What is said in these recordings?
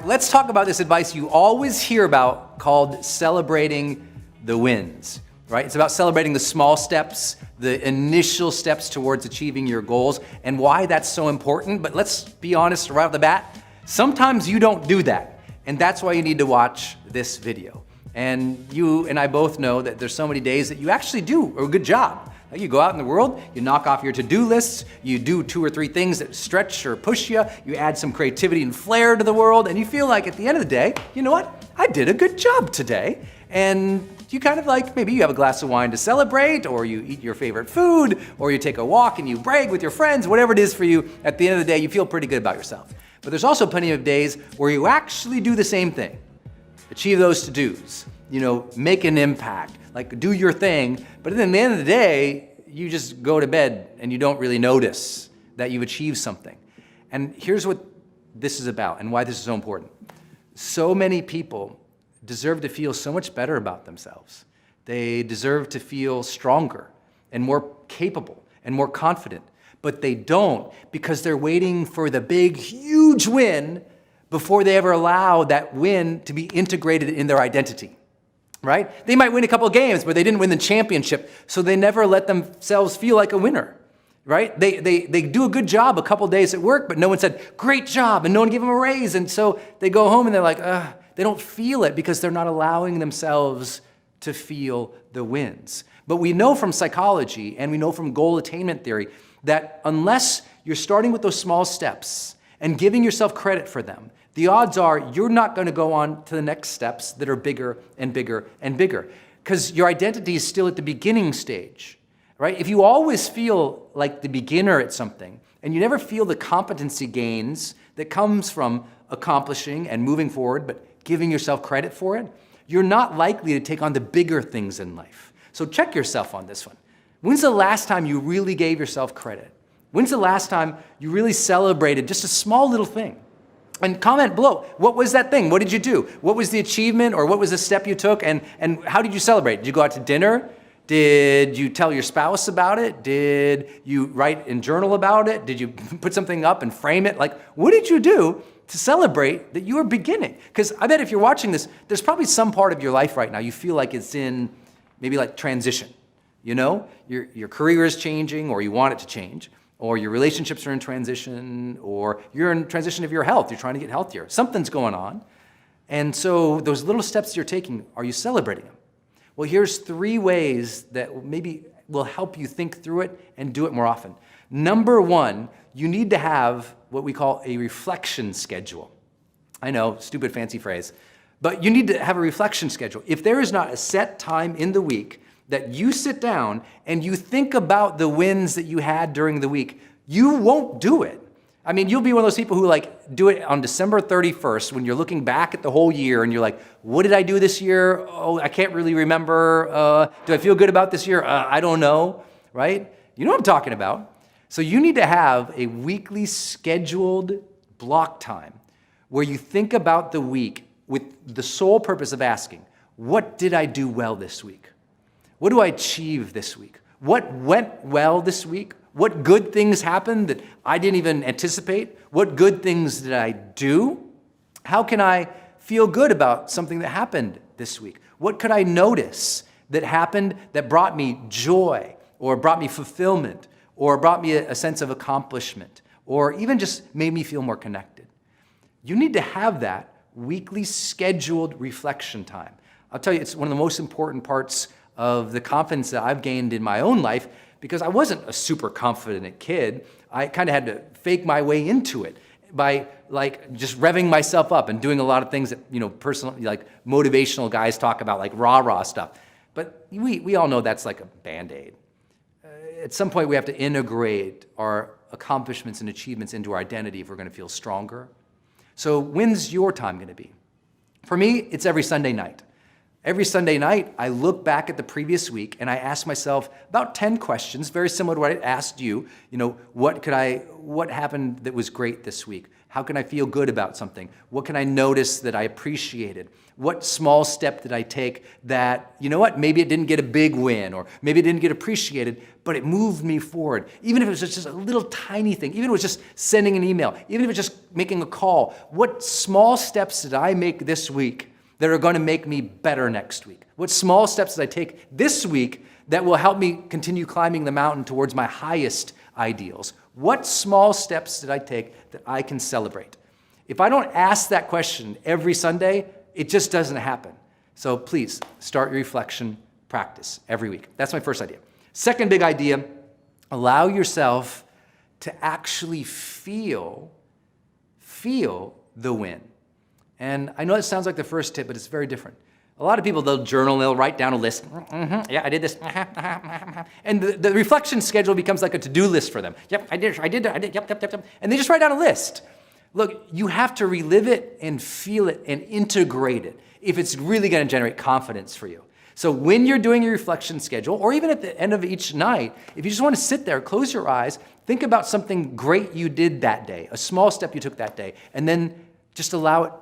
Let's talk about this advice you always hear about called celebrating the wins, right? It's about celebrating the small steps, the initial steps towards achieving your goals, and why that's so important. But let's be honest right off the bat, sometimes you don't do that. And that's why you need to watch this video. And you and I both know that there's so many days that you actually do a good job. You go out in the world, you knock off your to-do lists, you do 2 or 3 things that stretch or push you, you add some creativity and flair to the world, and you feel like at the end of the day, you know what? I did a good job today. And you kind of like, maybe you have a glass of wine to celebrate, or you eat your favorite food, or you take a walk and you brag with your friends, whatever it is for you. At the end of the day, you feel pretty good about yourself. But there's also plenty of days where you actually do the same thing. Achieve those to-dos, make an impact, like do your thing, but then at the end of the day, you just go to bed and you don't really notice that you've achieved something. And here's what this is about and why this is so important. So many people deserve to feel so much better about themselves. They deserve to feel stronger and more capable and more confident, but they don't because they're waiting for the big, huge win before they ever allow that win to be integrated in their identity, right? They might win a couple of games, but they didn't win the championship, so they never let themselves feel like a winner, right? They do a good job a couple of days at work, but no one said, great job, and no one gave them a raise, and so they go home and they're like, they don't feel it because they're not allowing themselves to feel the wins. But we know from psychology and we know from goal attainment theory that unless you're starting with those small steps and giving yourself credit for them, the odds are you're not going to go on to the next steps that are bigger and bigger and bigger because your identity is still at the beginning stage, right? If you always feel like the beginner at something and you never feel the competency gains that comes from accomplishing and moving forward, but giving yourself credit for it, you're not likely to take on the bigger things in life. So check yourself on this one. When's the last time you really gave yourself credit? When's the last time you really celebrated just a small little thing? And comment below, what was that thing? What did you do? What was the achievement or what was the step you took and how did you celebrate? Did you go out to dinner? Did you tell your spouse about it? Did you write and journal about it? Did you put something up and frame it? Like, what did you do to celebrate that you were beginning? Because I bet if you're watching this, there's probably some part of your life right now you feel like it's in maybe like transition. Your career is changing or you want it to change. Or your relationships are in transition, or you're in transition of your health. You're trying to get healthier. Something's going on. And so those little steps you're taking, are you celebrating them? Well, here's 3 ways that maybe will help you think through it and do it more often. Number 1, you need to have what we call a reflection schedule. I know, stupid fancy phrase, but you need to have a reflection schedule. If there is not a set time in the week that you sit down and you think about the wins that you had during the week, you won't do it. I mean, you'll be one of those people who do it on December 31st when you're looking back at the whole year and you're like, what did I do this year? Oh, I can't really remember. Do I feel good about this year? I don't know, right? You know what I'm talking about. So you need to have a weekly scheduled block time where you think about the week with the sole purpose of asking, what did I do well this week? What do I achieve this week? What went well this week? What good things happened that I didn't even anticipate? What good things did I do? How can I feel good about something that happened this week? What could I notice that happened that brought me joy or brought me fulfillment or brought me a sense of accomplishment or even just made me feel more connected? You need to have that weekly scheduled reflection time. I'll tell you, it's one of the most important parts of the confidence that I've gained in my own life because I wasn't a super confident kid. I kind of had to fake my way into it by just revving myself up and doing a lot of things that, personally, like motivational guys talk about, like rah-rah stuff. But we all know that's like a Band-Aid. At some point, we have to integrate our accomplishments and achievements into our identity if we're going to feel stronger. So when's your time going to be? For me, it's every Sunday night. Every Sunday night, I look back at the previous week and I ask myself about 10 questions, very similar to what I asked you. What happened that was great this week? How can I feel good about something? What can I notice that I appreciated? What small step did I take that, maybe it didn't get a big win, or maybe it didn't get appreciated, but it moved me forward. Even if it was just a little tiny thing, even if it was just sending an email, even if it was just making a call, what small steps did I make this week that are going to make me better next week? What small steps did I take this week that will help me continue climbing the mountain towards my highest ideals? What small steps did I take that I can celebrate? If I don't ask that question every Sunday, it just doesn't happen. So please start your reflection practice every week. That's my first idea. Second big idea, allow yourself to actually feel the win. And I know it sounds like the first tip, but it's very different. A lot of people, they'll journal, they'll write down a list. Yeah, I did this. And the reflection schedule becomes like a to-do list for them. Yep, I did, yep. And they just write down a list. Look, you have to relive it and feel it and integrate it if it's really going to generate confidence for you. So when you're doing your reflection schedule, or even at the end of each night, if you just want to sit there, close your eyes, think about something great you did that day, a small step you took that day, and then just allow it,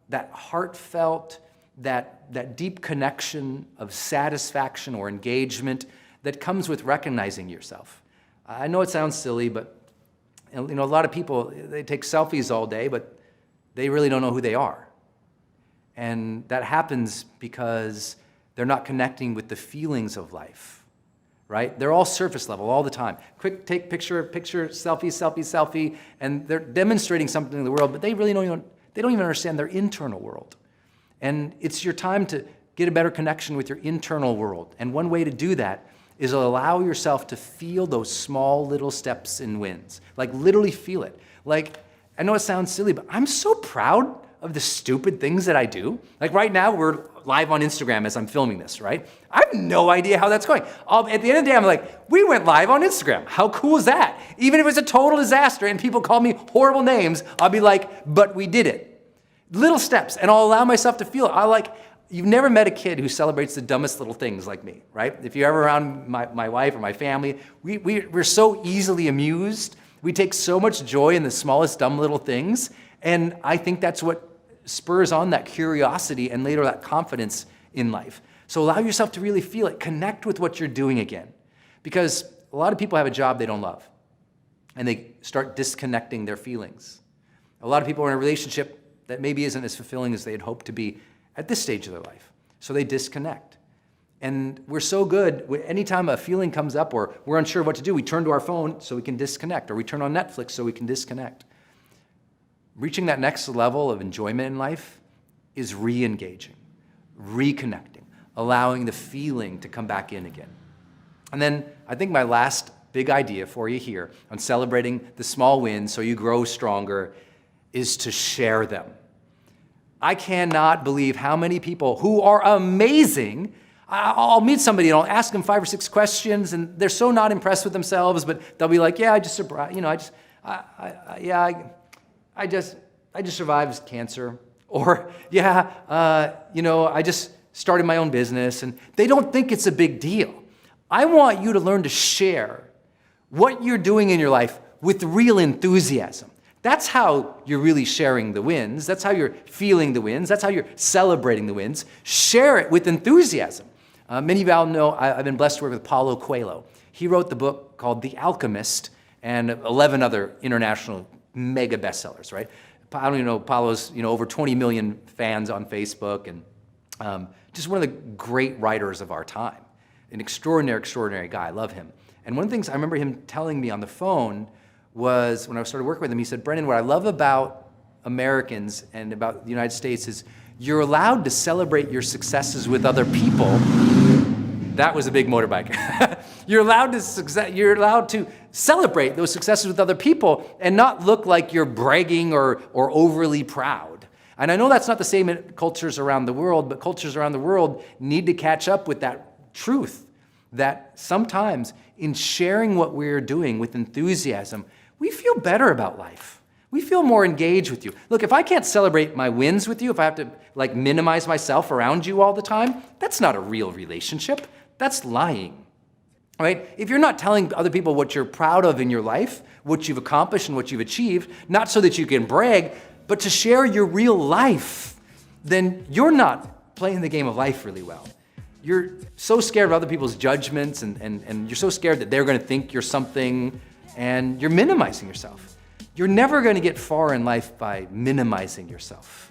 that heartfelt, that deep connection of satisfaction or engagement that comes with recognizing yourself. I know it sounds silly, but a lot of people, they take selfies all day, but they really don't know who they are. And that happens because they're not connecting with the feelings of life, right? They're all surface level all the time. Quick, take picture, selfie, and they're demonstrating something in the world, but they really don't even understand their internal world. And it's your time to get a better connection with your internal world. And one way to do that is allow yourself to feel those small little steps and wins. Like literally feel it. Like, I know it sounds silly, but I'm so proud of the stupid things that I do. Like right now, we're live on Instagram as I'm filming this, right? I have no idea how that's going. At the end of the day, I'm like, we went live on Instagram. How cool is that? Even if it's a total disaster and people call me horrible names, I'll be like, but we did it. Little steps, and I'll allow myself to feel it. You've never met a kid who celebrates the dumbest little things like me, right? If you're ever around my wife or my family, we're so easily amused. We take so much joy in the smallest dumb little things, and I think that's what spurs on that curiosity and later that confidence in life. So allow yourself to really feel it. Connect with what you're doing again. Because a lot of people have a job they don't love, and they start disconnecting their feelings. A lot of people are in a relationship that maybe isn't as fulfilling as they had hoped to be at this stage of their life. So they disconnect. And we're so good, anytime a feeling comes up or we're unsure what to do, we turn to our phone so we can disconnect, or we turn on Netflix so we can disconnect. Reaching that next level of enjoyment in life is re-engaging, reconnecting, allowing the feeling to come back in again. And then I think my last big idea for you here on celebrating the small wins so you grow stronger is to share them. I cannot believe how many people who are amazing, I'll meet somebody and I'll ask them 5 or 6 questions and they're so not impressed with themselves, but they'll be like, yeah, I just survived cancer. Or, I just started my own business, and they don't think it's a big deal. I want you to learn to share what you're doing in your life with real enthusiasm. That's how you're really sharing the wins. That's how you're feeling the wins. That's how you're celebrating the wins. Share it with enthusiasm. Many of y'all know I've been blessed to work with Paulo Coelho. He wrote the book called The Alchemist and 11 other international mega bestsellers, right? I don't even know, Paulo's over 20 million fans on Facebook, and just one of the great writers of our time. An extraordinary guy. I love him. And one of the things I remember him telling me on the phone was, when I started working with him, he said, Brendon, what I love about Americans and about the United States is you're allowed to celebrate your successes with other people. That was a big motorbike. You're allowed to celebrate those successes with other people and not look like you're bragging or overly proud. And I know that's not the same in cultures around the world, but cultures around the world need to catch up with that truth, that sometimes in sharing what we're doing with enthusiasm, we feel better about life. We feel more engaged with you. Look, if I can't celebrate my wins with you, if I have to like minimize myself around you all the time, that's not a real relationship. That's lying, right? If you're not telling other people what you're proud of in your life, what you've accomplished and what you've achieved, not so that you can brag, but to share your real life, then you're not playing the game of life really well. You're so scared of other people's judgments and you're so scared that they're gonna think you're something, and you're minimizing yourself. You're never gonna get far in life by minimizing yourself,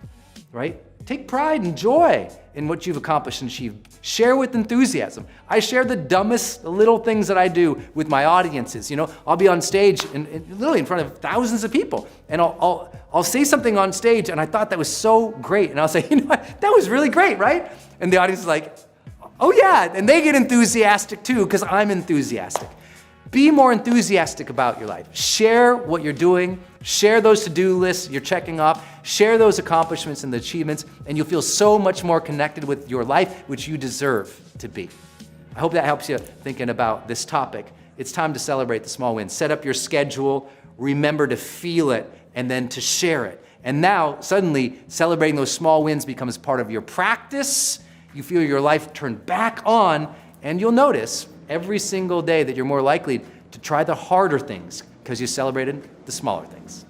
right? Take pride and joy in what you've accomplished and achieved. Share with enthusiasm. I share the dumbest little things that I do with my audiences. I'll be on stage and literally in front of thousands of people, and I'll say something on stage, and I thought that was so great, and I'll say, what? That was really great, right? And the audience is like, oh yeah, and they get enthusiastic too, because I'm enthusiastic. Be more enthusiastic about your life. Share what you're doing. Share those to-do lists you're checking off. Share those accomplishments and the achievements, and you'll feel so much more connected with your life, which you deserve to be. I hope that helps you thinking about this topic. It's time to celebrate the small wins. Set up your schedule. Remember to feel it, and then to share it. And now, suddenly, celebrating those small wins becomes part of your practice. You feel your life turn back on, and you'll notice every single day that you're more likely to try the harder things because you celebrated the smaller things.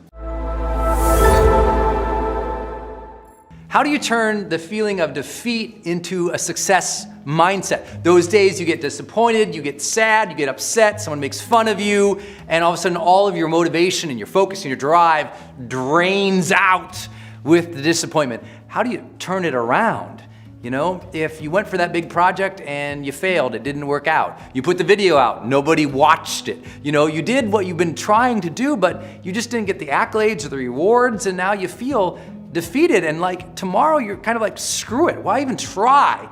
How do you turn the feeling of defeat into a success mindset? Those days you get disappointed, you get sad, you get upset, someone makes fun of you, and all of a sudden all of your motivation and your focus and your drive drains out with the disappointment. How do you turn it around? If you went for that big project and you failed, it didn't work out. You put the video out, nobody watched it. You did what you've been trying to do, but you just didn't get the accolades or the rewards, and now you feel defeated, and like tomorrow you're kind of like, screw it, why even try?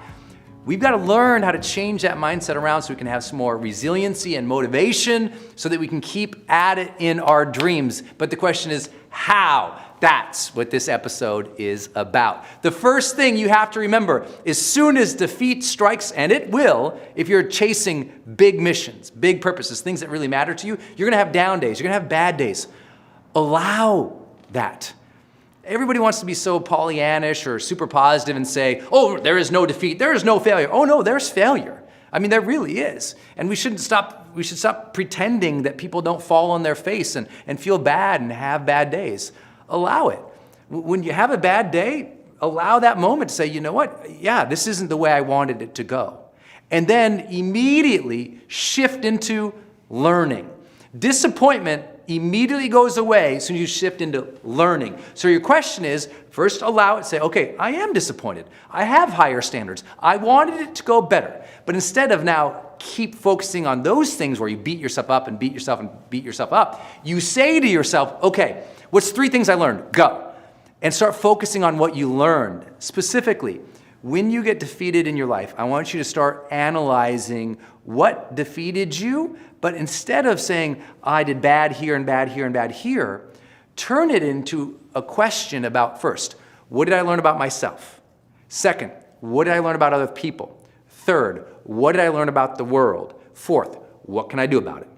We've got to learn how to change that mindset around so we can have some more resiliency and motivation so that we can keep at it in our dreams. But the question is, how? That's what this episode is about. The first thing you have to remember, as soon as defeat strikes, and it will, if you're chasing big missions, big purposes, things that really matter to you, you're gonna have down days, you're gonna have bad days. Allow that. Everybody wants to be so Pollyannish or super positive and say, oh, there is no defeat, there is no failure. Oh no, there's failure. I mean, there really is. And we should stop pretending that people don't fall on their face and feel bad and have bad days. Allow it. When you have a bad day, allow that moment to say, you know what? Yeah, this isn't the way I wanted it to go. And then immediately shift into learning. Disappointment immediately goes away as soon as you shift into learning. So your question is, first allow it, say, okay, I am disappointed. I have higher standards. I wanted it to go better. But instead of now keep focusing on those things where you beat yourself up and beat yourself and beat yourself up, you say to yourself, okay, what's 3 things I learned? Go. And start focusing on what you learned. Specifically, when you get defeated in your life, I want you to start analyzing what defeated you, but instead of saying, I did bad here and bad here and bad here, turn it into a question about, first, what did I learn about myself? Second, what did I learn about other people? Third, what did I learn about the world? Fourth, what can I do about it?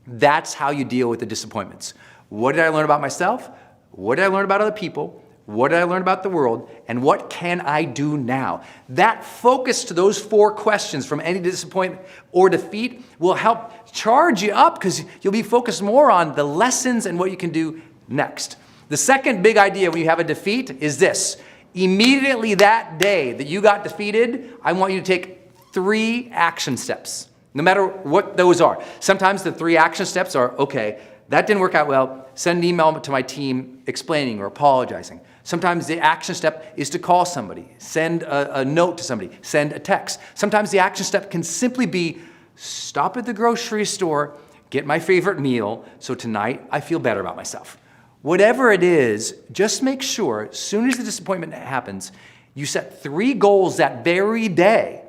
That's how you deal with the disappointments. What did I learn about myself? What did I learn about other people? What did I learn about the world? And what can I do now? That focus to those 4 questions from any disappointment or defeat will help charge you up because you'll be focused more on the lessons and what you can do next. The second big idea when you have a defeat is this. Immediately that day that you got defeated, I want you to take 3 action steps, no matter what those are. Sometimes the 3 action steps are, okay, that didn't work out well, send an email to my team explaining or apologizing. Sometimes the action step is to call somebody, send a note to somebody, send a text. Sometimes the action step can simply be stop at the grocery store, get my favorite meal, so tonight I feel better about myself. Whatever it is, just make sure as soon as the disappointment happens, you set 3 goals that very day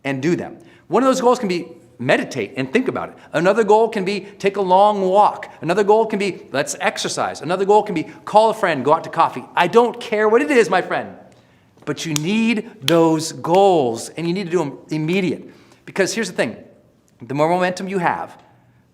and do them. One of those goals can be meditate and think about it. Another goal can be take a long walk. Another goal can be let's exercise. Another goal can be call a friend, go out to coffee. I don't care what it is, my friend. But you need those goals and you need to do them immediate. Because here's the thing, the more momentum you have,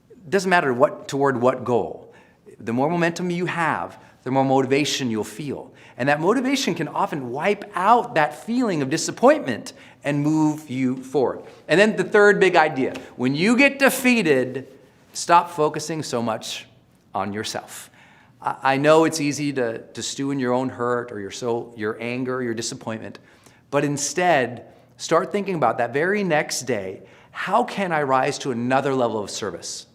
it doesn't matter toward what goal. The more momentum you have, the more motivation you'll feel. And that motivation can often wipe out that feeling of disappointment and move you forward. And then the third big idea, when you get defeated, stop focusing so much on yourself. I know it's easy to stew in your own hurt or your anger, your disappointment, but instead, start thinking about that very next day, how can I rise to another level of service?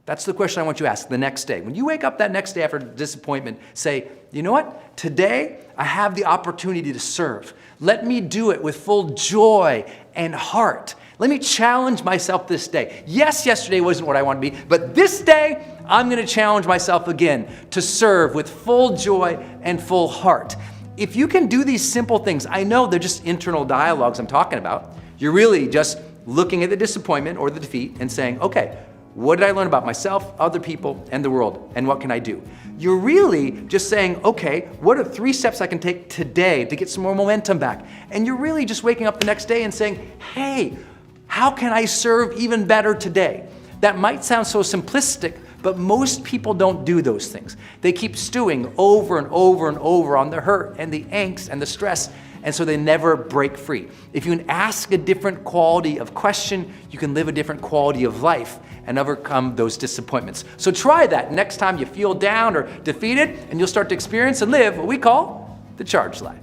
That's the question I want you to ask the next day. When you wake up that next day after disappointment, say, you know what? Today, I have the opportunity to serve. Let me do it with full joy and heart. Let me challenge myself this day. Yes, yesterday wasn't what I wanted to be, but this day, I'm going to challenge myself again to serve with full joy and full heart. If you can do these simple things, I know they're just internal dialogues I'm talking about. You're really just looking at the disappointment or the defeat and saying, okay, what did I learn about myself, other people, and the world, and what can I do? You're really just saying, okay, what are 3 steps I can take today to get some more momentum back? And you're really just waking up the next day and saying, hey, how can I serve even better today? That might sound so simplistic, but most people don't do those things. They keep stewing over and over and over on the hurt and the angst and the stress, and so they never break free. If you can ask a different quality of question, you can live a different quality of life and overcome those disappointments. So try that next time you feel down or defeated, and you'll start to experience and live what we call the charged life.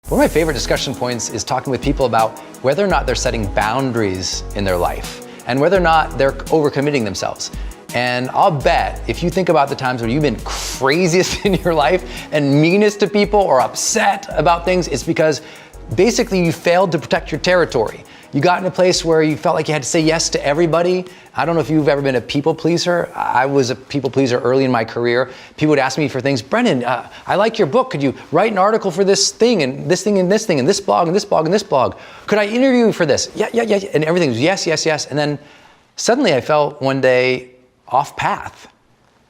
One of my favorite discussion points is talking with people about whether or not they're setting boundaries in their life and whether or not they're overcommitting themselves. And I'll bet if you think about the times when you've been craziest in your life and meanest to people or upset about things, it's because basically you failed to protect your territory. You got in a place where you felt like you had to say yes to everybody. I don't know if you've ever been a people pleaser. I was a people pleaser early in my career. People would ask me for things. Brendon, I like your book. Could you write an article for this thing and this thing and this thing and this blog and this blog and this blog? Could I interview you for this? Yeah. And everything was yes. And then suddenly I felt one day off path.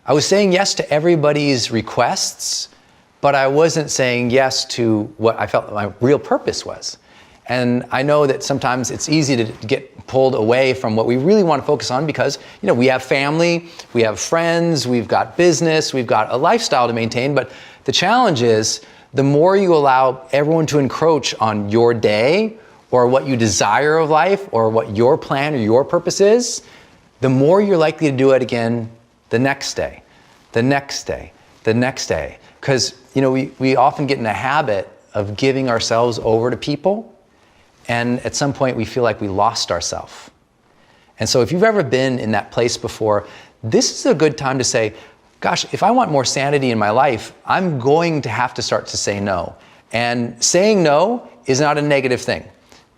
I was saying yes to everybody's requests, but I wasn't saying yes to what I felt my real purpose was. And I know that sometimes it's easy to get pulled away from what we really want to focus on because, we have family, we have friends, we've got business, we've got a lifestyle to maintain. But the challenge is the more you allow everyone to encroach on your day or what you desire of life or what your plan or your purpose is, the more you're likely to do it again the next day, the next day, the next day. Because, we often get in a habit of giving ourselves over to people. And at some point, we feel like we lost ourselves. And so if you've ever been in that place before, this is a good time to say, gosh, if I want more sanity in my life, I'm going to have to start to say no. And saying no is not a negative thing.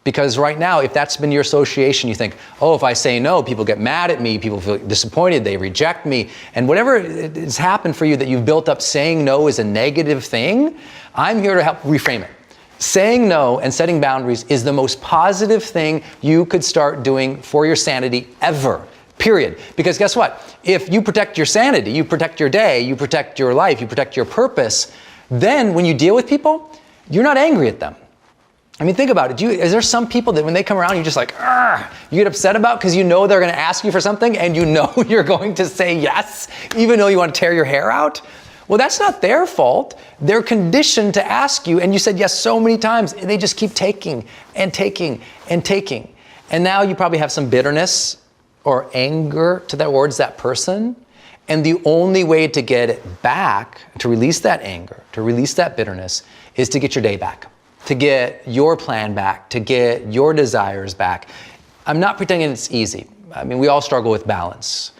Because right now, if that's been your association, you think, oh, if I say no, people get mad at me, people feel disappointed, they reject me. And whatever has happened for you that you've built up saying no is a negative thing, I'm here to help reframe it. Saying no and setting boundaries is the most positive thing you could start doing for your sanity ever, period. Because guess what? If you protect your sanity, you protect your day, you protect your life, you protect your purpose, then when you deal with people, you're not angry at them. I mean, think about it. Is there some people that when they come around, you're just like, you get upset about because you know they're going to ask you for something and you know you're going to say yes, even though you want to tear your hair out? Well, that's not their fault. They're conditioned to ask you, and you said yes so many times, and they just keep taking and taking and taking. And now you probably have some bitterness or anger towards that person. And the only way to get it back, to release that anger, to release that bitterness, is to get your day back, to get your plan back, to get your desires back. I'm not pretending it's easy. I mean, we all struggle with balance.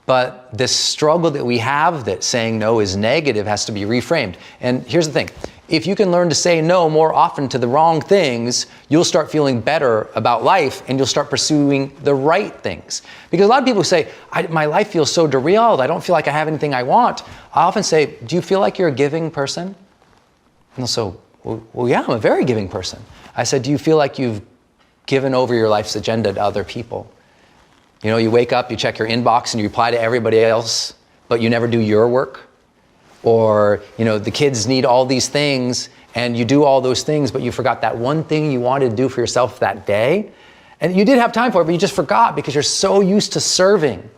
But this struggle that we have that saying no is negative has to be reframed. And here's the thing. If you can learn to say no more often to the wrong things, you'll start feeling better about life and you'll start pursuing the right things. Because a lot of people say, my life feels so derailed. I don't feel like I have anything I want. I often say, do you feel like you're a giving person? And they'll say, well, yeah, I'm a very giving person. I said, do you feel like you've given over your life's agenda to other people? You wake up, you check your inbox and you reply to everybody else, but you never do your work. Or, the kids need all these things and you do all those things, but you forgot that one thing you wanted to do for yourself that day. And you did have time for it, but you just forgot because you're so used to serving.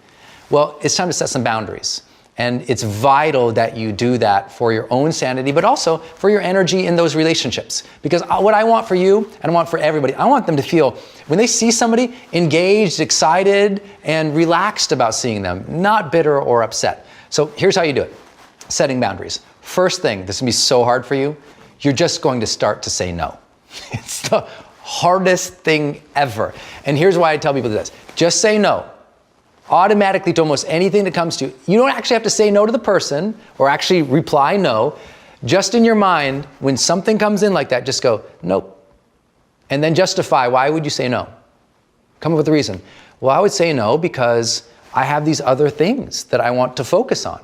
Well, it's time to set some boundaries. And it's vital that you do that for your own sanity, but also for your energy in those relationships. Because what I want for you, and I want for everybody, I want them to feel, when they see somebody, engaged, excited, and relaxed about seeing them, not bitter or upset. So here's how you do it. Setting boundaries. First thing, this is gonna be so hard for you, you're just going to start to say no. It's the hardest thing ever. And here's why I tell people this. Just say no. Automatically to almost anything that comes to you. You don't actually have to say no to the person or actually reply no. Just in your mind, when something comes in like that, just go, nope. And then justify, why would you say no? Come up with a reason. Well, I would say no because I have these other things that I want to focus on.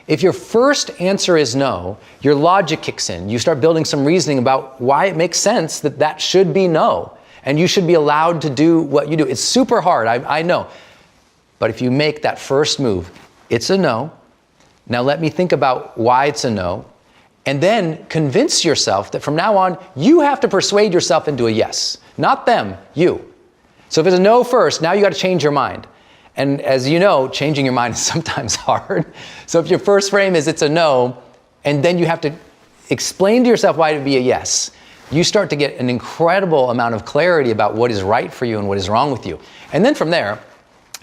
If your first answer is no, your logic kicks in. You start building some reasoning about why it makes sense that that should be no. And you should be allowed to do what you do. It's super hard, I know. But if you make that first move, it's a no. Now let me think about why it's a no. And then convince yourself that from now on, you have to persuade yourself into a yes. Not them, you. So if it's a no first, now you got to change your mind. And as you know, changing your mind is sometimes hard. So if your first frame is it's a no, and then you have to explain to yourself why it would be a yes, you start to get an incredible amount of clarity about what is right for you and what is wrong with you. And then from there,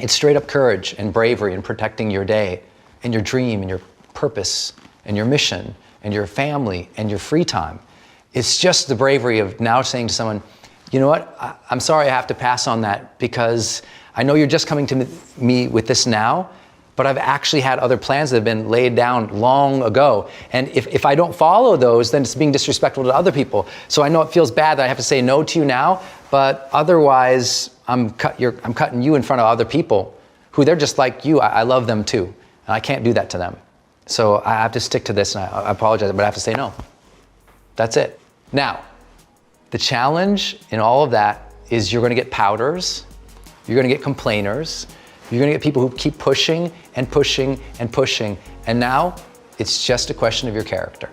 it's straight up courage and bravery in protecting your day and your dream and your purpose and your mission and your family and your free time. It's just the bravery of now saying to someone, you know what, I'm sorry I have to pass on that because I know you're just coming to me with this now, but I've actually had other plans that have been laid down long ago. And if I don't follow those, then it's being disrespectful to other people. So I know it feels bad that I have to say no to you now, but otherwise, I'm cutting you in front of other people who they're just like you. I love them too. And I can't do that to them. So I have to stick to this, and I apologize, but I have to say no. That's it. Now, the challenge in all of that is you're gonna get pouters, you're gonna get complainers, you're gonna get people who keep pushing and pushing and pushing. And now it's just a question of your character.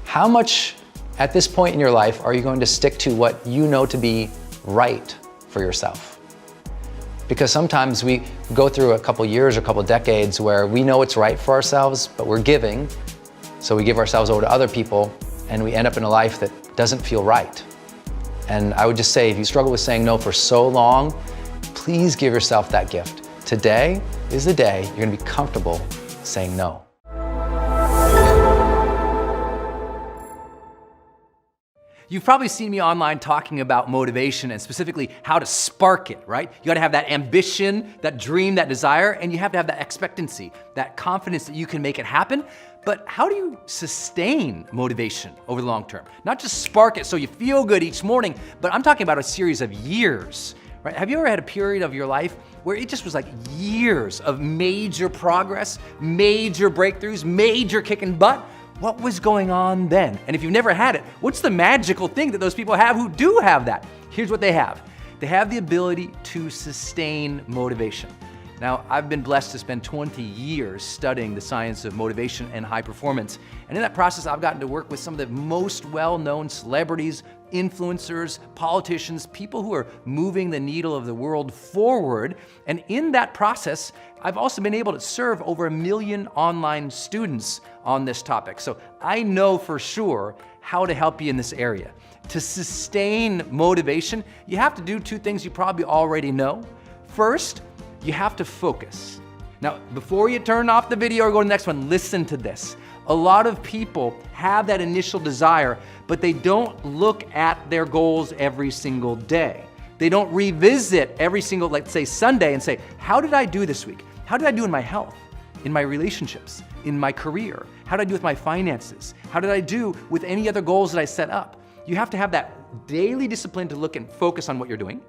How much at this point in your life are you going to stick to what you know to be right for yourself? Because sometimes we go through a couple years or a couple decades where we know it's right for ourselves, but we're giving, so we give ourselves over to other people, and we end up in a life that doesn't feel right. And I would just say, if you struggle with saying no for so long, please give yourself that gift. Today is the day you're gonna be comfortable saying no. You've probably seen me online talking about motivation and specifically how to spark it, right? You gotta have that ambition, that dream, that desire, and you have to have that expectancy, that confidence that you can make it happen. But how do you sustain motivation over the long term? Not just spark it so you feel good each morning, but I'm talking about a series of years, right? Have you ever had a period of your life where it just was like years of major progress, major breakthroughs, major kicking butt? What was going on then? And if you've never had it, what's the magical thing that those people have who do have that? Here's what they have. They have the ability to sustain motivation. Now, I've been blessed to spend 20 years studying the science of motivation and high performance. And in that process, I've gotten to work with some of the most well-known celebrities, influencers, politicians, people who are moving the needle of the world forward. And in that process, I've also been able to serve over 1 million online students on this topic. So I know for sure how to help you in this area. To sustain motivation, you have to do two things you probably already know. First, you have to focus. Now, before you turn off the video or go to the next one, listen to this. A lot of people have that initial desire, but they don't look at their goals every single day. They don't revisit every single, let's say, Sunday and say, how did I do this week? How did I do in my health, in my relationships, in my career? How did I do with my finances? How did I do with any other goals that I set up? You have to have that daily discipline to look and focus on what you're doing,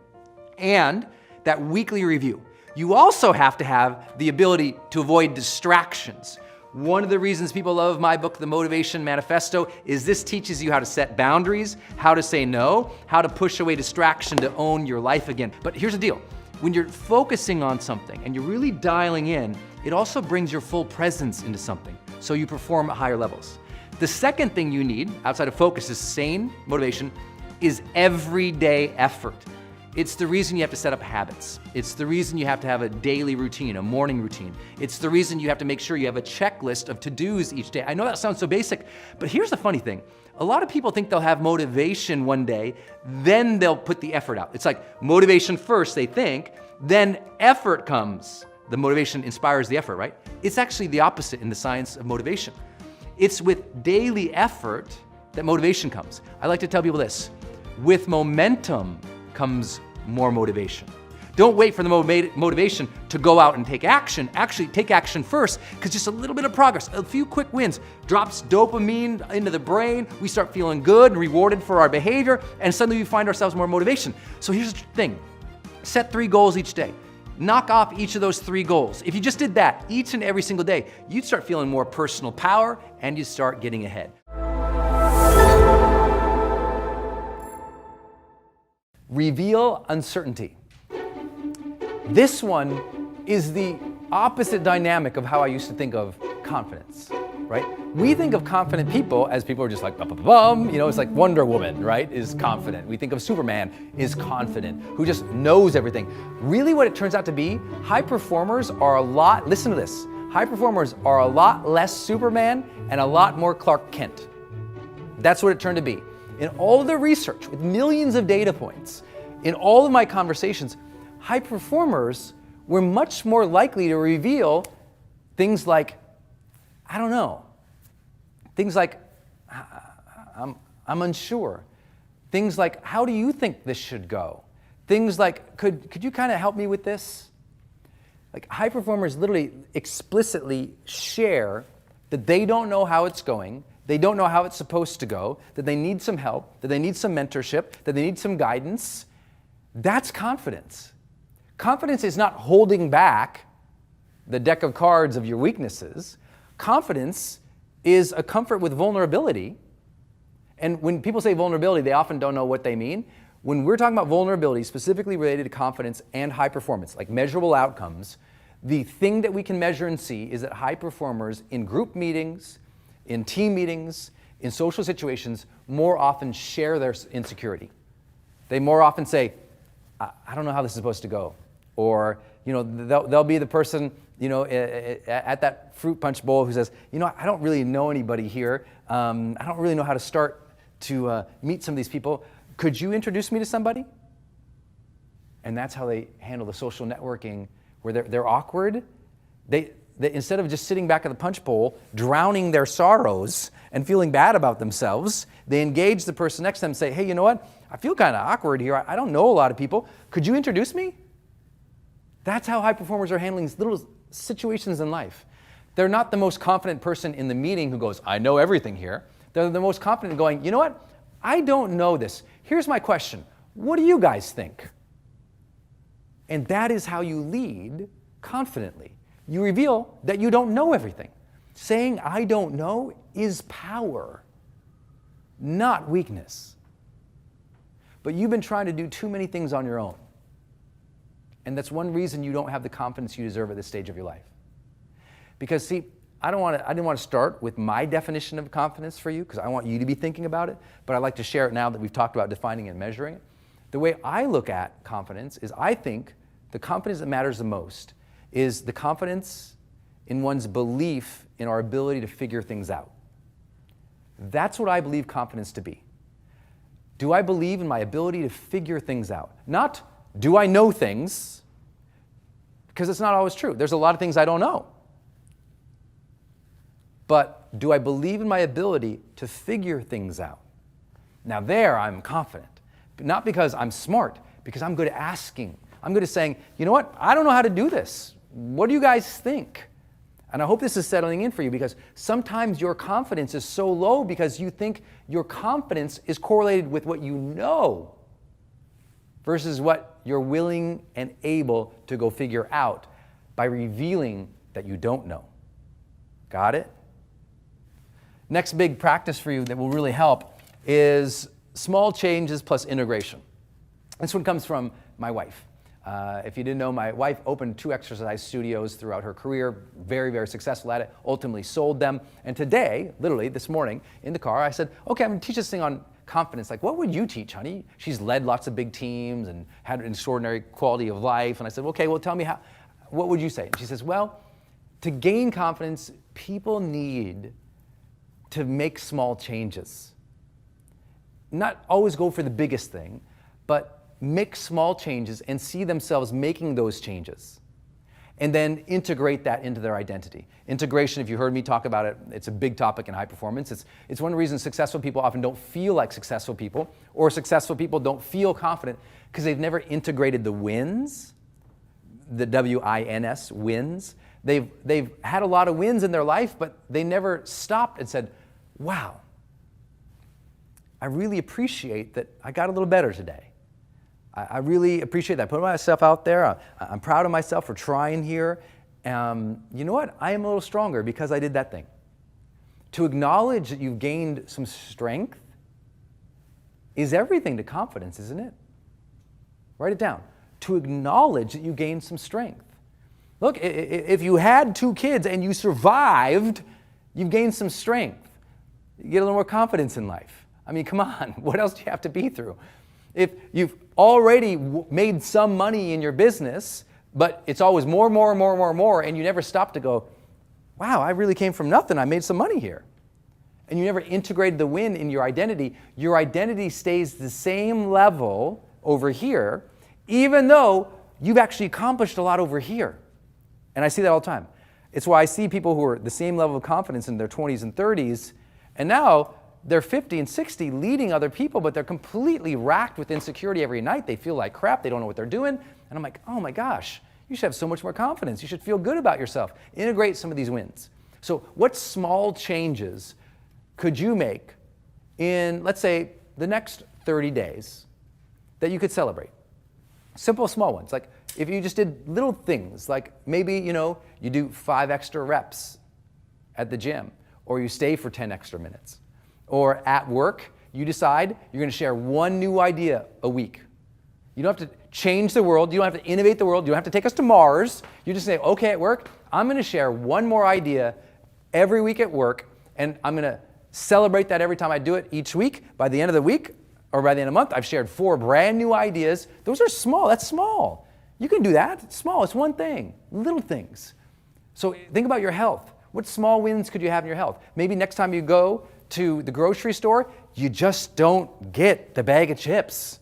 and that weekly review. You also have to have the ability to avoid distractions. One of the reasons people love my book, The Motivation Manifesto, is this teaches you how to set boundaries, how to say no, how to push away distraction to own your life again. But here's the deal. When you're focusing on something and you're really dialing in, it also brings your full presence into something, so you perform at higher levels. The second thing you need, outside of focus, to sustain motivation, is everyday effort. It's the reason you have to set up habits. It's the reason you have to have a daily routine, a morning routine. It's the reason you have to make sure you have a checklist of to-dos each day. I know that sounds so basic, but here's the funny thing. A lot of people think they'll have motivation one day, then they'll put the effort out. It's like motivation first, they think, then effort comes. The motivation inspires the effort, right? It's actually the opposite in the science of motivation. It's with daily effort that motivation comes. I like to tell people this: with momentum comes more motivation. Don't wait for the motivation to go out and take action. Actually, take action first, because just a little bit of progress, a few quick wins, drops dopamine into the brain. We start feeling good and rewarded for our behavior, and suddenly we find ourselves more motivation. So here's the thing: set 3 goals each day. Knock off each of those 3 goals. If you just did that each and every single day, you'd start feeling more personal power and you start getting ahead. Reveal uncertainty. This one is the opposite dynamic of how I used to think of confidence, right? We think of confident people as people who are just like, bum, you know, it's like Wonder Woman, right, is confident. We think of Superman is confident, who just knows everything. Really what it turns out to be, high performers are listen to this, high performers are a lot less Superman and a lot more Clark Kent. That's what it turned to be. In all the research, with millions of data points, in all of my conversations, high performers were much more likely to reveal things like, I don't know. Things like, I'm unsure. Things like, how do you think this should go? Things like, could you kind of help me with this? Like, high performers literally explicitly share that they don't know how it's going, they don't know how it's supposed to go, that they need some help, that they need some mentorship, that they need some guidance. That's confidence. Confidence is not holding back the deck of cards of your weaknesses. Confidence is a comfort with vulnerability. And when people say vulnerability, they often don't know what they mean. When we're talking about vulnerability, specifically related to confidence and high performance, like measurable outcomes, the thing that we can measure and see is that high performers in group meetings, in team meetings, in social situations, more often share their insecurity. They more often say, I don't know how this is supposed to go. Or, you know, they'll be the person, you know, at that fruit punch bowl who says, you know, I don't really know anybody here. I don't really know how to start to meet some of these people. Could you introduce me to somebody? And that's how they handle the social networking, where they're awkward. They instead of just sitting back at the punch bowl, drowning their sorrows and feeling bad about themselves, they engage the person next to them and say, hey, you know what? I feel kind of awkward here. I don't know a lot of people. Could you introduce me? That's how high performers are handling these little situations in life. They're not the most confident person in the meeting who goes, I know everything here. They're the most confident going, you know what? I don't know this. Here's my question. What do you guys think? And that is how you lead confidently. You reveal that you don't know everything. Saying I don't know is power, not weakness. But you've been trying to do too many things on your own. And that's one reason you don't have the confidence you deserve at this stage of your life. Because see, I didn't want to start with my definition of confidence for you, because I want you to be thinking about it, but I'd like to share it now that we've talked about defining and measuring it. The way I look at confidence is I think the confidence that matters the most is the confidence in one's belief in our ability to figure things out. That's what I believe confidence to be. Do I believe in my ability to figure things out? Not, do I know things? Because it's not always true. There's a lot of things I don't know. But do I believe in my ability to figure things out? Now there I'm confident. But not because I'm smart, because I'm good at asking. I'm good at saying, you know what? I don't know how to do this. What do you guys think? And I hope this is settling in for you, because sometimes your confidence is so low because you think your confidence is correlated with what you know versus what you're willing and able to go figure out by revealing that you don't know. Got it? Next big practice for you that will really help is small changes plus integration. This one comes from my wife. If you didn't know, my wife opened 2 exercise studios throughout her career, very, very successful at it, ultimately sold them. And today, literally this morning in the car, I said, okay, I'm going to teach this thing on confidence. Like, what would you teach, honey? She's led lots of big teams and had an extraordinary quality of life. And I said, okay, well, tell me what would you say? And she says, well, to gain confidence, people need to make small changes. Not always go for the biggest thing, but make small changes and see themselves making those changes. And then integrate that into their identity. Integration, if you heard me talk about it, it's a big topic in high performance. It's one of the reasons successful people often don't feel like successful people, or successful people don't feel confident because they've never integrated the wins, the W-I-N-S, wins. They've had a lot of wins in their life, but they never stopped and said, wow, I really appreciate that I got a little better today. I really appreciate that. I put myself out there. I'm proud of myself for trying here. You know what? I am a little stronger because I did that thing. To acknowledge that you've gained some strength is everything to confidence, isn't it? Write it down. To acknowledge that you gained some strength. Look, if you had 2 kids and you survived, you've gained some strength. You get a little more confidence in life. I mean, come on. What else do you have to be through? If you've already made some money in your business, but it's always more, and you never stop to go, wow, I really came from nothing. I made some money here. And you never integrated the win in your identity stays the same level over here, even though you've actually accomplished a lot over here. And I see that all the time. It's why I see people who are the same level of confidence in their 20s and 30s, and now they're 50 and 60 leading other people, but they're completely racked with insecurity every night. They feel like crap. They don't know what they're doing. And I'm like, oh my gosh, you should have so much more confidence. You should feel good about yourself. Integrate some of these wins. So what small changes could you make in, let's say, the next 30 days that you could celebrate? Simple, small ones. Like if you just did little things, like maybe, you do 5 extra reps at the gym, or you stay for 10 extra minutes. Or at work, you decide you're going to share 1 new idea a week. You don't have to change the world. You don't have to innovate the world. You don't have to take us to Mars. You just say, okay, at work, I'm going to share 1 more idea every week at work, and I'm going to celebrate that every time I do it each week. By the end of the week, or by the end of the month, I've shared 4 brand new ideas. Those are small. That's small. You can do that. It's small. It's one thing. Little things. So think about your health. What small wins could you have in your health? Maybe next time you go to the grocery store, you just don't get the bag of chips.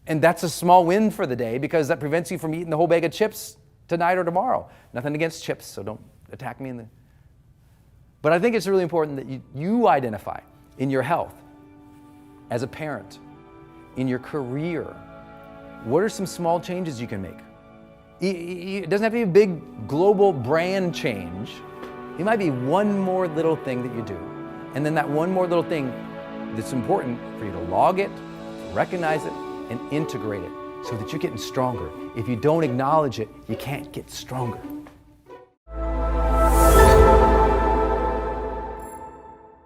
And that's a small win for the day because that prevents you from eating the whole bag of chips tonight or tomorrow. Nothing against chips, so don't attack me But I think it's really important that you identify in your health, as a parent, in your career, what are some small changes you can make? It doesn't have to be a big global brand change. It might be 1 more little thing that you do. And then that 1 more little thing that's important for you to log it, to recognize it, and integrate it so that you're getting stronger. If you don't acknowledge it, you can't get stronger.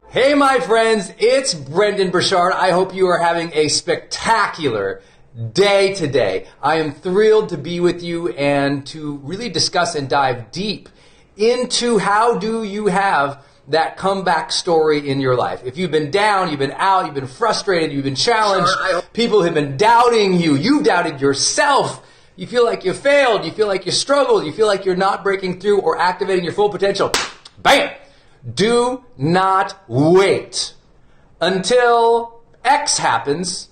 Hey my friends, it's Brendon Burchard. I hope you are having a spectacular day today. I am thrilled to be with you and to really discuss and dive deep into how do you have that comeback story in your life. If you've been down, you've been out, you've been frustrated, you've been challenged, people have been doubting you, you've doubted yourself, you feel like you failed, you feel like you struggled, you feel like you're not breaking through or activating your full potential. Bam! Do not wait until X happens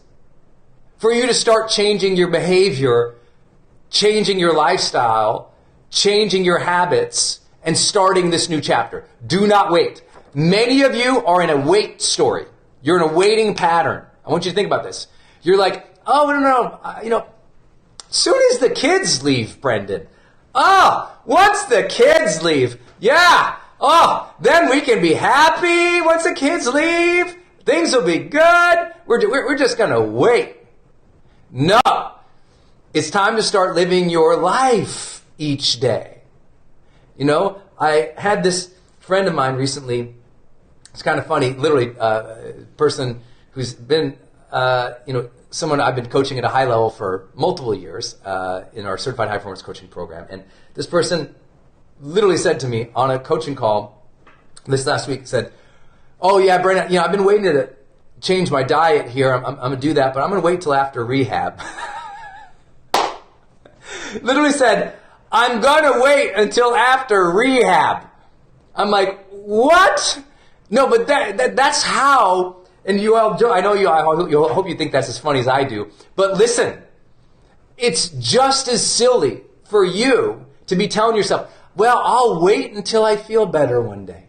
for you to start changing your behavior, changing your lifestyle, changing your habits, and starting this new chapter. Do not wait. Many of you are in a wait story. You're in a waiting pattern. I want you to think about this. You're like, oh, no, soon as the kids leave, Brendon. Once the kids leave, yeah. Then we can be happy once the kids leave. Things will be good. We're just going to wait. No. It's time to start living your life each day. I had this friend of mine recently. It's kind of funny, literally, a person who's been, someone I've been coaching at a high level for multiple years in our Certified High Performance Coaching Program. And this person literally said to me on a coaching call this last week, said, oh yeah, Brendon, I've been waiting change my diet here. I'm going to do that, but I'm going to wait till after rehab. Literally said, I'm going to wait until after rehab. I'm like, what? No, but that's how, and you all, I know I hope you think that's as funny as I do, but listen, it's just as silly for you to be telling yourself, well, I'll wait until I feel better one day.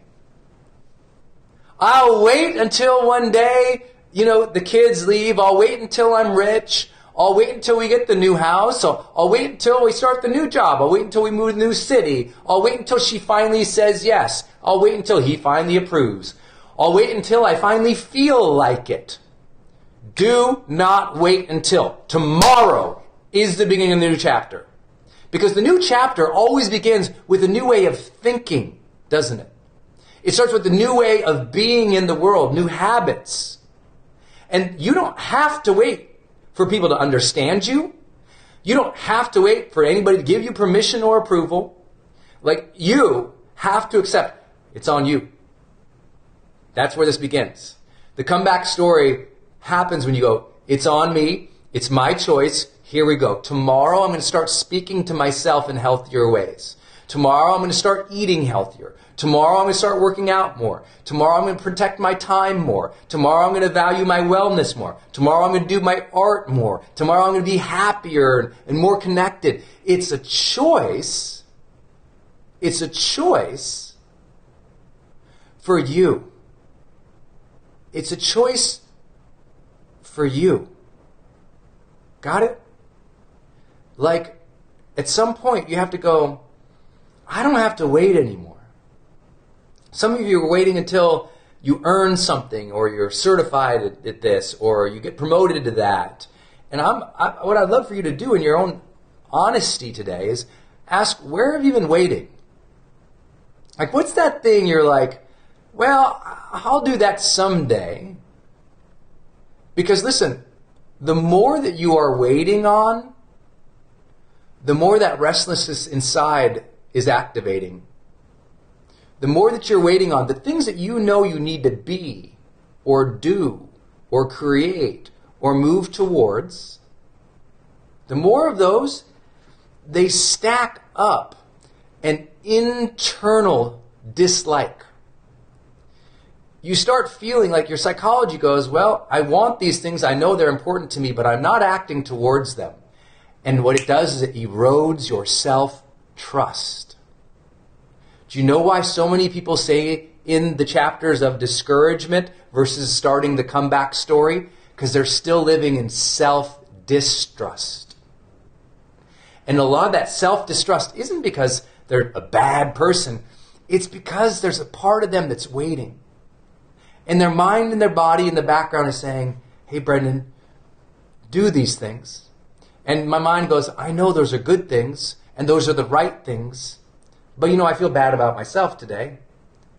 I'll wait until one day, the kids leave. I'll wait until I'm rich. I'll wait until we get the new house. I'll wait until we start the new job. I'll wait until we move to the new city. I'll wait until she finally says yes. I'll wait until he finally approves. I'll wait until I finally feel like it. Do not wait until. Tomorrow is the beginning of the new chapter. Because the new chapter always begins with a new way of thinking, doesn't it? It starts with a new way of being in the world, new habits. And you don't have to wait for people to understand you. You don't have to wait for anybody to give you permission or approval. Like, you have to accept it's on you. That's where this begins. The comeback story happens when you go, it's on me, it's my choice, here we go. Tomorrow I'm going to start speaking to myself in healthier ways. Tomorrow I'm going to start eating healthier. Tomorrow I'm going to start working out more. Tomorrow I'm going to protect my time more. Tomorrow I'm going to value my wellness more. Tomorrow I'm going to do my art more. Tomorrow I'm going to be happier and more connected. It's a choice. It's a choice for you. It's a choice for you. Got it? Like, at some point you have to go, I don't have to wait anymore. Some of you are waiting until you earn something, or you're certified at this, or you get promoted to that. And what I'd love for you to do in your own honesty today is ask, where have you been waiting? Like, what's that thing you're like, well, I'll do that someday. Because listen, the more that you are waiting on, the more that restlessness inside is activating. The more that you're waiting on, the things that you know you need to be or do or create or move towards, the more of those, they stack up an internal dislike. You start feeling like your psychology goes, well, I want these things, I know they're important to me, but I'm not acting towards them. And what it does is it erodes your self-trust. Do you know why so many people say in the chapters of discouragement versus starting the comeback story? Because they're still living in self-distrust. And a lot of that self-distrust isn't because they're a bad person. It's because there's a part of them that's waiting. And their mind and their body in the background is saying, hey, Brendon, do these things. And my mind goes, I know those are good things, and those are the right things. But I feel bad about myself today.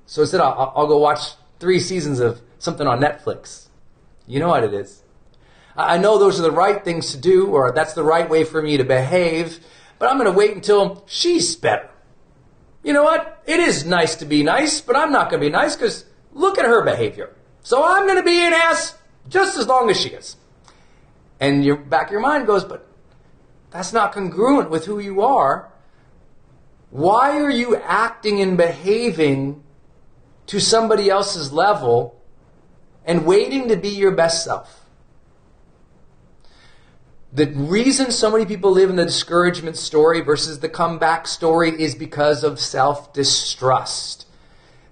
So instead, I'll go watch 3 seasons of something on Netflix. You know what it is. I know those are the right things to do, or that's the right way for me to behave, but I'm going to wait until she's better. You know what? It is nice to be nice, but I'm not going to be nice because look at her behavior. So I'm going to be an ass just as long as she is. And your back of your mind goes, but that's not congruent with who you are. Why are you acting and behaving to somebody else's level and waiting to be your best self? The reason so many people live in the discouragement story versus the comeback story is because of self-distrust.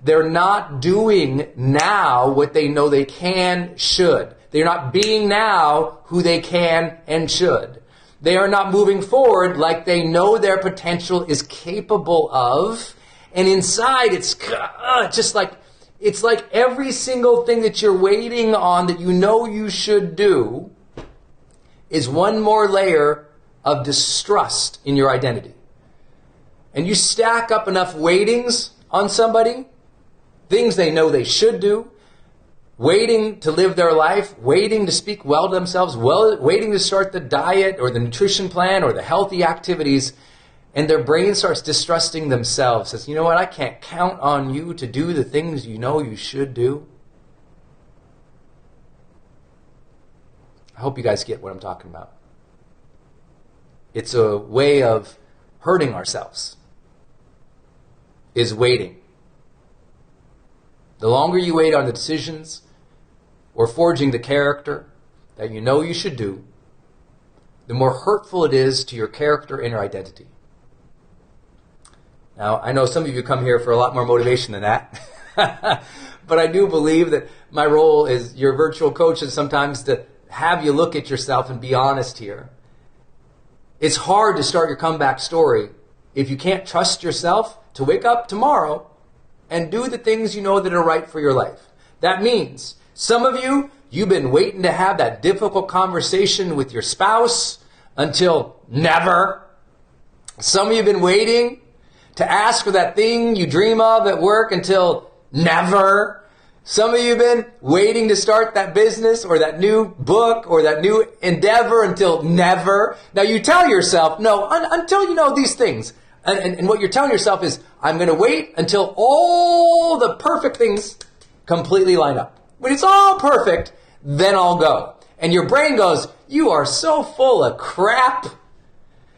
They're not doing now what they know they can, should. They're not being now who they can and should. They are not moving forward like they know their potential is capable of. And inside, it's like every single thing that you're waiting on that you know you should do is one more layer of distrust in your identity. And you stack up enough waitings on somebody, things they know they should do, waiting to live their life, waiting to speak well to themselves, waiting to start the diet or the nutrition plan or the healthy activities, and their brain starts distrusting themselves. Says, you know what, I can't count on you to do the things you know you should do. I hope you guys get what I'm talking about. It's a way of hurting ourselves, is waiting. The longer you wait on the decisions or forging the character that you know you should do, the more hurtful it is to your character and your identity. Now, I know some of you come here for a lot more motivation than that, but I do believe that my role as your virtual coach is sometimes to have you look at yourself and be honest here. It's hard to start your comeback story if you can't trust yourself to wake up tomorrow and do the things you know that are right for your life. That means some of you, you've been waiting to have that difficult conversation with your spouse until never. Some of you have been waiting to ask for that thing you dream of at work until never. Some of you have been waiting to start that business or that new book or that new endeavor until never. Now you tell yourself, no, until you know these things. And what you're telling yourself is, I'm going to wait until all the perfect things completely line up. When it's all perfect, then I'll go. And your brain goes, you are so full of crap.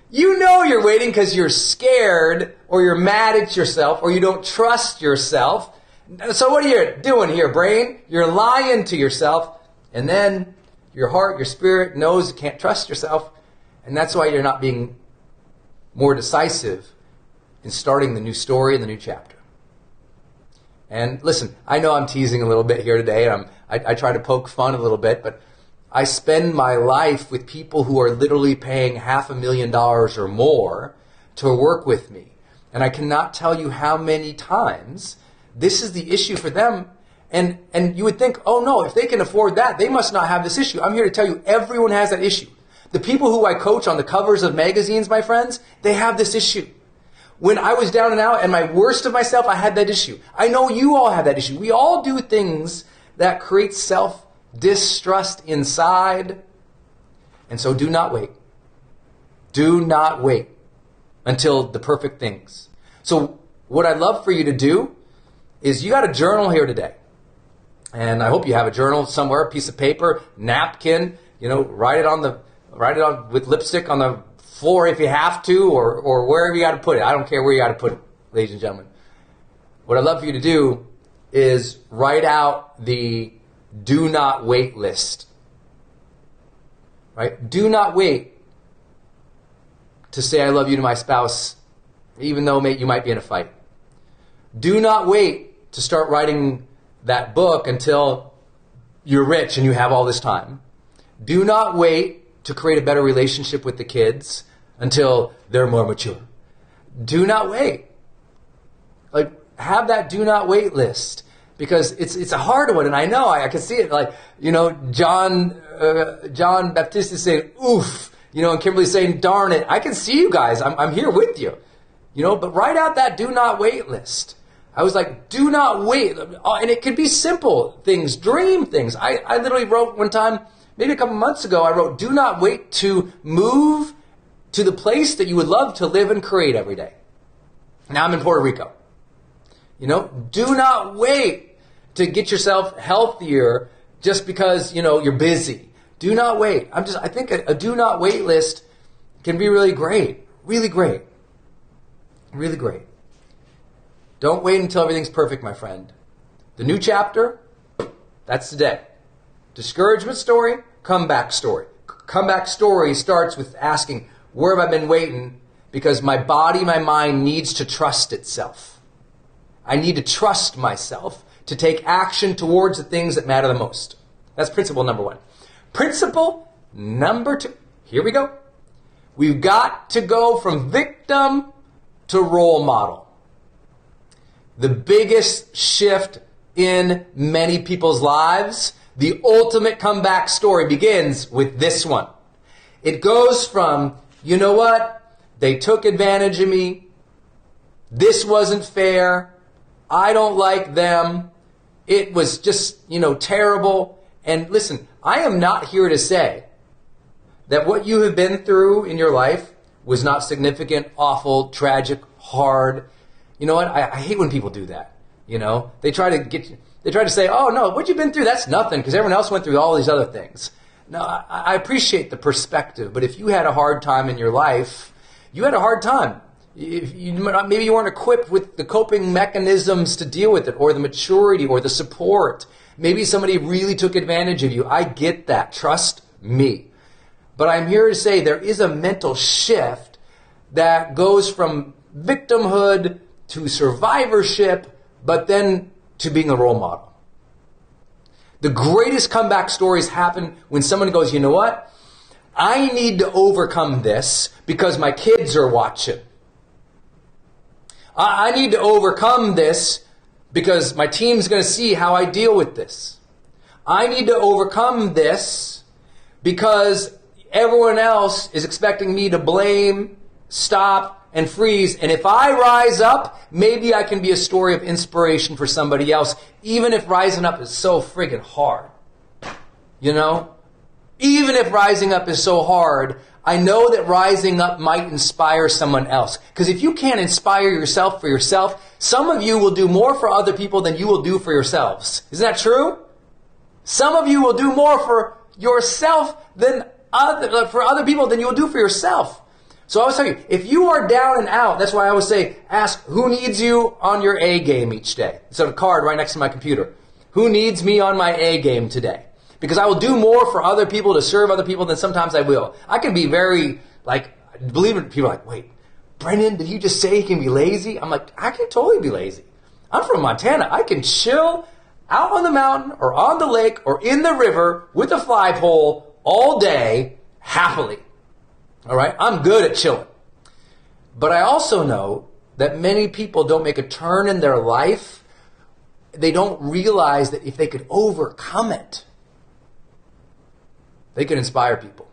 You know you're waiting because you're scared or you're mad at yourself or you don't trust yourself. So what are you doing here, brain? You're lying to yourself, and then your heart, your spirit knows you can't trust yourself, and that's why you're not being more decisive in starting the new story and the new chapter. And listen, I know I'm teasing a little bit here today, and I try to poke fun a little bit, but I spend my life with people who are literally paying $500,000 or more to work with me. And I cannot tell you how many times this is the issue for them. And you would think, oh no, if they can afford that, they must not have this issue. I'm here to tell you, everyone has that issue. The people who I coach on the covers of magazines, my friends, they have this issue. When I was down and out and my worst of myself, I had that issue. I know you all have that issue. We all do things that create self-distrust inside. And so do not wait. Do not wait until the perfect things. So what I'd love for you to do is you got a journal here today. And I hope you have a journal somewhere, a piece of paper, napkin, write it on with lipstick on the floor if you have to, or wherever you got to put it. I don't care where you got to put it, ladies and gentlemen. What I'd love for you to do is write out the do not wait list. Right? Do not wait to say I love you to my spouse, even though you might be in a fight. Do not wait to start writing that book until you're rich and you have all this time. Do not wait to create a better relationship with the kids until they're more mature. Do not wait. Have that do not wait list, because it's a hard one, and I know I can see it. John Baptiste is saying oof, and Kimberly's saying darn it. I can see you guys. I'm here with you, But write out that do not wait list. I was like, do not wait. And it could be simple things, dream things. I literally wrote one time, maybe a couple months ago, I wrote, do not wait to move to the place that you would love to live and create every day. Now I'm in Puerto Rico. Do not wait to get yourself healthier just because, you're busy. Do not wait. I think a do not wait list can be really great. Really great. Really great. Don't wait until everything's perfect, my friend. The new chapter, that's today. Discouragement story, comeback story. Comeback story starts with asking, where have I been waiting? Because my body, my mind needs to trust itself. I need to trust myself to take action towards the things that matter the most. That's principle number one. Principle number two. Here we go. We've got to go from victim to role model. The biggest shift in many people's lives, the ultimate comeback story begins with this one. It goes from, you know what? They took advantage of me. This wasn't fair. I don't like them. It was just, terrible. And listen, I am not here to say that what you have been through in your life was not significant, awful, tragic, hard. You know what? I hate when people do that. They try to say, oh no, what you've been through, that's nothing because everyone else went through all these other things. Now, I appreciate the perspective, but if you had a hard time in your life, you had a hard time. Maybe you weren't equipped with the coping mechanisms to deal with it, or the maturity, or the support. Maybe somebody really took advantage of you. I get that. Trust me. But I'm here to say there is a mental shift that goes from victimhood to survivorship, but then to being a role model. The greatest comeback stories happen when someone goes, you know what? I need to overcome this because my kids are watching. I need to overcome this because my team's going to see how I deal with this. I need to overcome this because everyone else is expecting me to blame, stop, and freeze. And if I rise up, maybe I can be a story of inspiration for somebody else, even if rising up is so friggin' hard. You know? Even if rising up is so hard, I know that rising up might inspire someone else. Because if you can't inspire yourself for yourself, some of you will do more for other people than you will do for yourselves. Isn't that true? Some of you will do more for yourself for other people than you will do for yourself. So I always tell you, if you are down and out, that's why I always say, ask who needs you on your A game each day. It's a card right next to my computer. Who needs me on my A game today? Because I will do more for other people to serve other people than sometimes I will. I can be very, believe it, people are like, wait, Brendon, did you just say he can be lazy? I'm like, I can totally be lazy. I'm from Montana. I can chill out on the mountain or on the lake or in the river with a fly pole all day happily. All right, I'm good at chilling. But I also know that many people don't make a turn in their life. They don't realize that if they could overcome it, they could inspire people.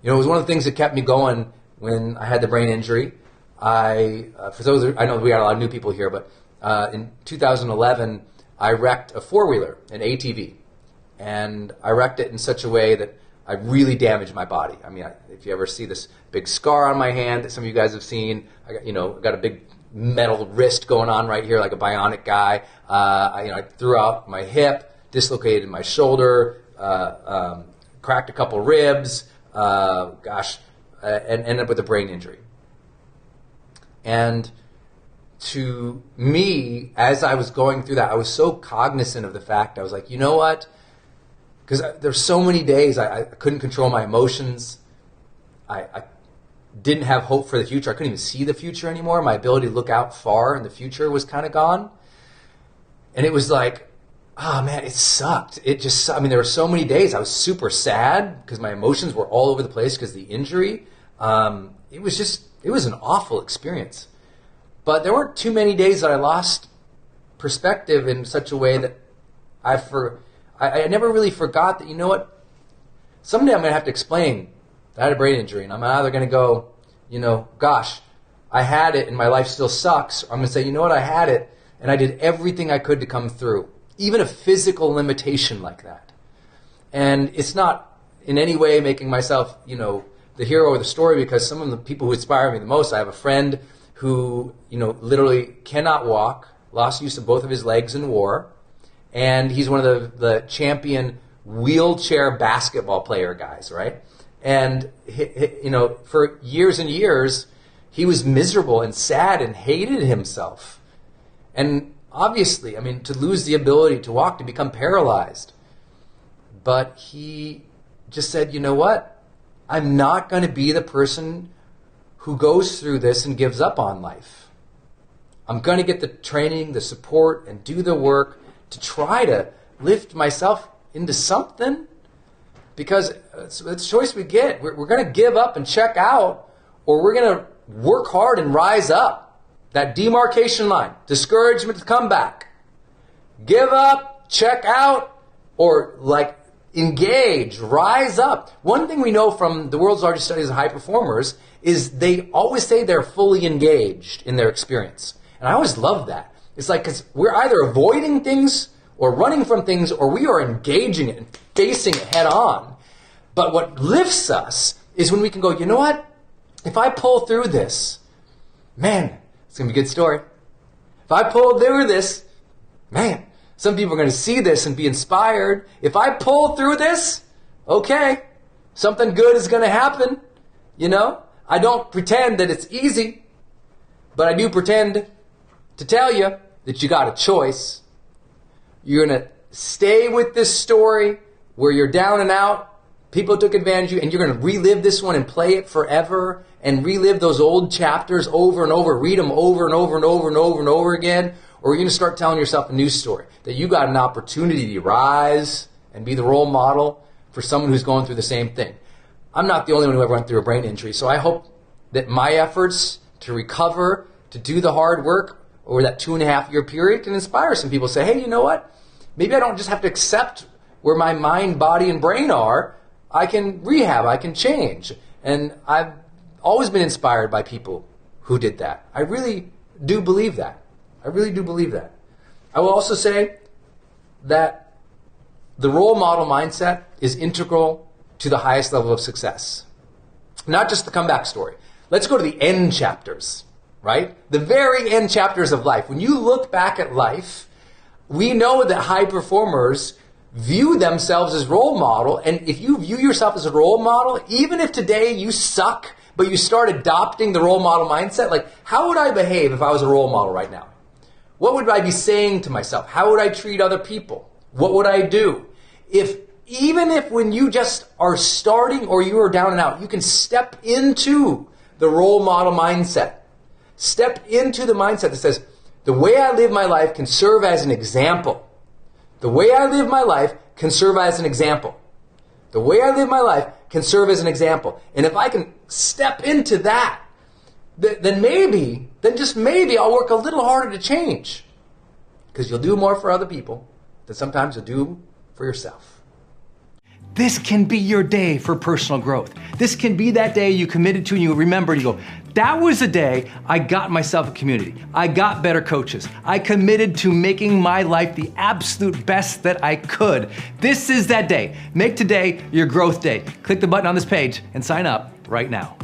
You know, it was one of the things that kept me going when I had the brain injury. I know we got a lot of new people here, but in 2011, I wrecked a four-wheeler, an ATV. And I wrecked it in such a way that I really damaged my body. I mean, if you ever see this big scar on my hand that some of you guys have seen, I got a big metal wrist going on right here like a bionic guy. I threw out my hip, dislocated my shoulder, cracked a couple ribs, and ended up with a brain injury. And to me, as I was going through that, I was so cognizant of the fact, I was like, you know what? Because there's so many days I couldn't control my emotions. I didn't have hope for the future. I couldn't even see the future anymore. My ability to look out far in the future was kind of gone. And it was like, oh man, it sucked. There were so many days I was super sad because my emotions were all over the place because of the injury. It was an awful experience. But there weren't too many days that I lost perspective in such a way that I never really forgot that, you know what, someday I'm going to have to explain that I had a brain injury, and I'm either going to go, gosh, I had it and my life still sucks, or I'm going to say, you know what, I had it and I did everything I could to come through, even a physical limitation like that. And it's not in any way making myself, the hero of the story, because some of the people who inspire me the most, I have a friend who, literally cannot walk, lost use of both of his legs in war. And he's one of the champion wheelchair basketball player guys, right? And, for years and years, he was miserable and sad and hated himself. And obviously, to lose the ability to walk, to become paralyzed. But he just said, you know what? I'm not going to be the person who goes through this and gives up on life. I'm going to get the training, the support, and do the work to try to lift myself into something, because it's the choice we get. We're going to give up and check out, or we're going to work hard and rise up. That demarcation line, discouragement to come back. Give up, check out, or engage, rise up. One thing we know from the world's largest studies of high performers is they always say they're fully engaged in their experience. And I always love that. It's because we're either avoiding things or running from things, or we are engaging it and facing it head on. But what lifts us is when we can go, you know what? If I pull through this, man, it's going to be a good story. If I pull through this, man, some people are going to see this and be inspired. If I pull through this, okay, something good is going to happen. You know, I don't pretend that it's easy, but I do pretend to tell you that you got a choice. You're going to stay with this story where you're down and out, people took advantage of you, and you're going to relive this one and play it forever and relive those old chapters over and over, read them over and over and over and over and over again, or you're going to start telling yourself a new story, that you got an opportunity to rise and be the role model for someone who's going through the same thing. I'm not the only one who ever went through a brain injury, so I hope that my efforts to recover, to do the hard work over that 2.5-year period can inspire some people to say, hey, you know what? Maybe I don't just have to accept where my mind, body, and brain are. I can rehab, I can change. And I've always been inspired by people who did that. I really do believe that. I really do believe that. I will also say that the role model mindset is integral to the highest level of success. Not just the comeback story. Let's go to the end chapters, right? The very end chapters of life. When you look back at life, we know that high performers view themselves as role model. And if you view yourself as a role model, even if today you suck, but you start adopting the role model mindset, like how would I behave if I was a role model right now? What would I be saying to myself? How would I treat other people? What would I do? Even if when you just are starting or you are down and out, you can step into the role model mindset. Step into the mindset that says, the way I live my life can serve as an example. The way I live my life can serve as an example. The way I live my life can serve as an example. And if I can step into that, then just maybe I'll work a little harder to change. Because you'll do more for other people than sometimes you'll do for yourself. This can be your day for personal growth. This can be that day you committed to and you remember and you go, that was the day I got myself a community. I got better coaches. I committed to making my life the absolute best that I could. This is that day. Make today your growth day. Click the button on this page and sign up right now.